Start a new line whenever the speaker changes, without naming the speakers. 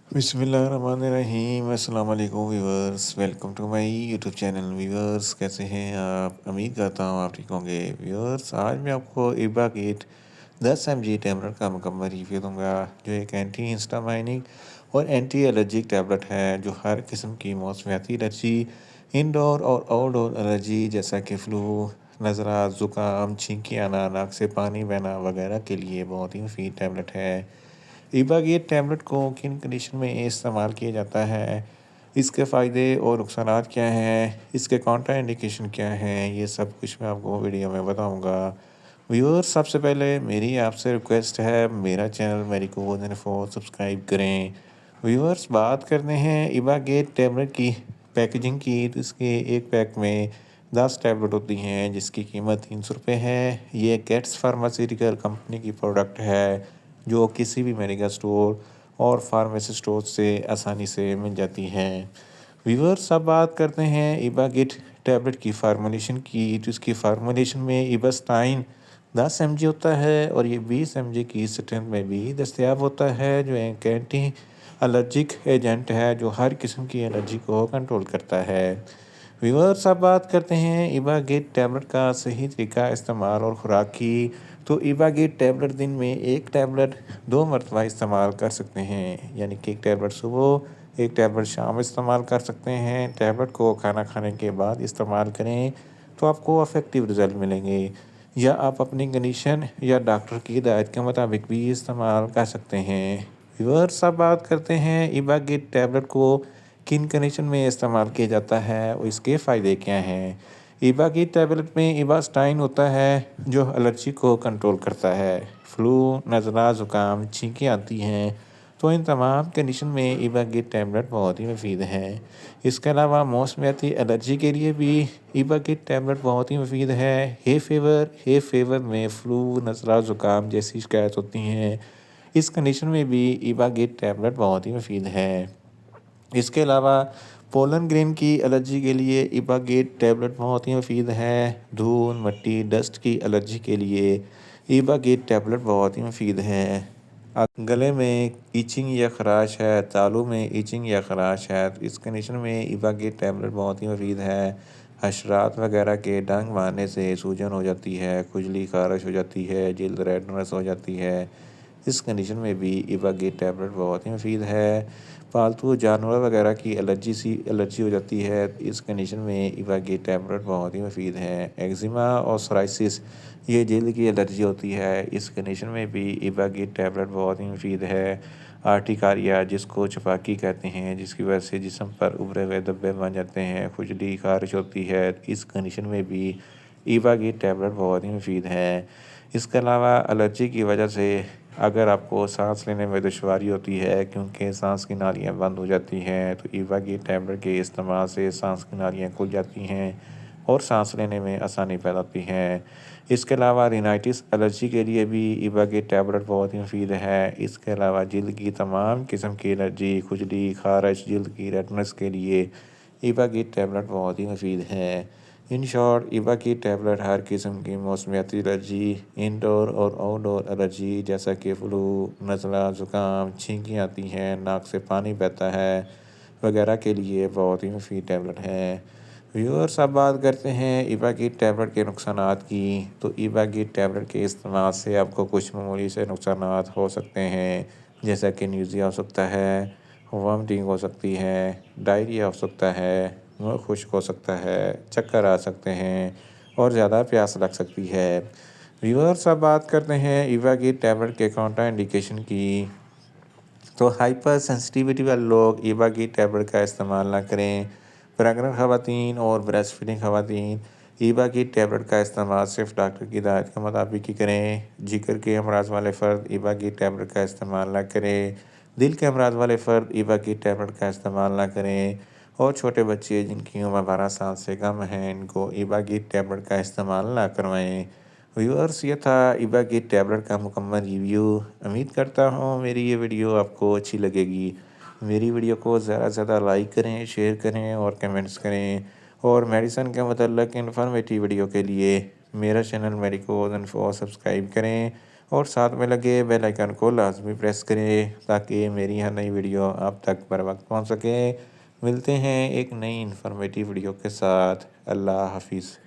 बिस्मिल्लाहिर्रहमानिर्रहीम। अस्सलाम वालेकुम viewers, welcome to my YouTube channel. Viewers, कैसे हैं आप? उम्मीद करता हूँ आप ठीक होंगे। व्यूअर्स, आज मैं आपको इबागेट 10 mg टैबलेट का मुकम्मल रिव्यू दूंगा, जो एक एंटी हिस्टामाइनिक और एंटी एलर्जिक टैबलेट है, जो हर किस्म की मौसमियाती एलर्जी, इंडोर और आउटडोर एलर्जी जैसा कि फ्लू, नज़ला, ज़ुकाम, छींकी आना, नाक से पानी बहना वगैरह के लिए बहुत ही मुफीद टैबलेट है। इबागेट टैबलेट को किन कंडीशन में इस्तेमाल किया जाता है, इसके फ़ायदे और नुकसानात क्या हैं, इसके काउंटर इंडिकेशन क्या हैं, ये सब कुछ मैं आपको वीडियो में बताऊंगा। व्यूअर्स, सबसे पहले मेरी आपसे रिक्वेस्ट है, मेरा चैनल मेरिको इन्फो सब्सक्राइब करें। व्यूअर्स, बात करते हैं इबागेट टैबलेट की पैकेजिंग की, तो इसके एक पैक में 10 टैबलेट होती हैं, जिसकी कीमत 300 रुपये है। ये गेट्स फार्मास्यूटिकल कंपनी की प्रोडक्ट है, जो किसी भी मेडिकल स्टोर और फार्मेसी स्टोर से आसानी से मिल जाती हैं। व्यूअर्स, अब बात करते हैं इबागिट टैबलेट की फार्मूलेशन की, तो इसकी फार्मूलेशन में इबस्टाइन 10 mg होता है, और ये 20 mg की स्ट्रेंथ में भी दस्तयाब होता है, जो एक एंटी एलर्जिक एजेंट है, जो हर किस्म की एलर्जी को कंट्रोल करता है। व्यूअर्स, अब बात करते हैं इबागेट टैबलेट का सही तरीका इस्तेमाल और खुराक की। तो इबागेट टैबलेट दिन में एक टैबलेट 2 मरतबा इस्तेमाल कर सकते हैं, यानी कि एक टैबलेट सुबह, एक टैबलेट शाम इस्तेमाल कर सकते हैं। टैबलेट को खाना खाने के बाद इस्तेमाल करें तो आपको अफेक्टिव रिज़ल्ट मिलेंगे, या आप अपनी कंडीशन या डॉक्टर की हिदायत के मुताबिक भी इस्तेमाल कर सकते हैं। व्यूअर्स, अब बात करते हैं इबागेट टैबलेट को किन कंडीशन में इस्तेमाल किया जाता है और इसके फ़ायदे क्या हैं। इबा की टैबलेट में इबास्टाइन होता है, जो एलर्जी को कंट्रोल करता है। फ्लू, नज़ला, ज़ुकाम, छींकें आती हैं, तो इन तमाम कंडीशन में इबा की टैबलेट बहुत ही मुफीद है। इसके अलावा मौसमियाती एलर्जी के लिए भी इबा की टैबलेट बहुत ही मुफीद है। हे फेवर में फ्लू, नज़ला, ज़ुकाम जैसी शिकायत होती हैं, इस कंडीशन में भी इबा की टैबलेट बहुत ही मुफीद है। इसके अलावा पोलन ग्रेन की एलर्जी के लिए इबागेट टैबलेट बहुत ही मुफीद है। धूल, मिट्टी, डस्ट की एलर्जी के लिए इबागेट टैबलेट बहुत ही मुफीद है। गले में ईचिंग या खराश है, तालू में ईचिंग या खराश है, तो इस कंडीशन में इबागेट टैबलेट बहुत ही मुफीद है। हशरात वगैरह के डंग मारने से सूजन हो जाती है, खुजली खारिश हो जाती है, जल्द रेडनेस हो जाती है, इस कंडीशन में भी इबागेट टैबलेट बहुत ही मुफीद है। पालतू जानवर वगैरह की एलर्जी हो जाती है, इस कंडीशन में इबागेट टैबलेट बहुत ही मुफीद है। एक्जिमा और सोराइसिस, ये जल्द की एलर्जी होती है, इस कंडीशन में भी इबागेट टैबलेट बहुत ही मुफीद है। आर्टिकारिया, जिसको छपाकी कहते हैं, जिसकी वजह से जिस्म पर उभरे हुए धब्बे बन जाते हैं, खुजली खारिश होती है, इस कंडीशन में भी इबागेट टैबलेट बहुत ही मुफीद है। इसके अलावा एलर्जी की वजह से अगर आपको सांस लेने में दुश्वारी होती है, क्योंकि सांस की नालियाँ बंद हो जाती हैं, तो इबागी टैबलेट के इस्तेमाल से सांस की नालियाँ खुल जाती हैं और सांस लेने में आसानी पैदा होती है। इसके अलावा रिनाइटिस एलर्जी के लिए भी इबागी टैबलेट बहुत ही मुफीद है। इसके अलावा जल्द की तमाम किस्म की एलर्जी, खुजली, खारिश, जल्द की रेडनेस के लिए इबागी टैबलेट बहुत ही मुफीद है। इन शॉर्ट, इबा की टैबलेट हर किस्म की मौसमियाती एलर्जी, इंडोर और आउटडोर एलर्जी जैसा कि फ्लू, नज़ला, ज़ुकाम, छींकें आती हैं, नाक से पानी बहता है वगैरह के लिए बहुत ही मुफीद टैबलेट है। व्यूअर्स, अब बात करते हैं इबा की टैबलेट के नुकसानात की। तो इबा की टैबलेट के इस्तेमाल से आपको कुछ मामूली से नुकसानात हो सकते हैं, जैसा कि न्यूज़िया हो सकता है, वॉमिटिंग हो सकती है, डायरिया हो सकता है, मुँह खुश्क हो सकता है, चक्कर आ सकते हैं और ज़्यादा प्यास लग सकती है। व्यूअर्स, अब बात करते हैं इवा की टैबलेट के काउंटर इंडिकेशन की। तो हाइपर सेंसिटिविटी वाले लोग इबा की टैबलेट का इस्तेमाल ना करें। प्रेग्नेंट खवातीन और ब्रेस्ट फीडिंग खवातीन इबा की टैबलेट का इस्तेमाल सिर्फ डॉक्टर की हिदायत के मुताबिक ही करें। जिगर के अमराज वाले फ़र्द इबा की टैबलेट का इस्तेमाल ना करें। दिल के अमराज वाले फ़र्द इबा की टैबलेट का इस्तेमाल ना करें। और छोटे बच्चे जिनकी उम्र 12 साल से कम है, इनको इबा की टैबलेट का इस्तेमाल ना करवाएं। व्यूअर्स, ये था इबा की टैबलेट का मुकम्मल रिव्यू। उम्मीद करता हूँ मेरी ये वीडियो आपको अच्छी लगेगी। मेरी वीडियो को ज़्यादा से ज़्यादा लाइक करें, शेयर करें और कमेंट्स करें। और मेडिसिन के मतलब इन्फॉर्मेटिव वीडियो के लिए मेरा चैनल मेडिको इन्फो सब्सक्राइब करें اور ساتھ میں لگے بیل آئیکن کو لازمی پریس کریں تاکہ میری ہر نئی ویڈیو آپ تک بر وقت پہنچ سکے۔ ملتے ہیں ایک نئی انفارمیٹیو ویڈیو کے ساتھ۔ اللہ حافظ۔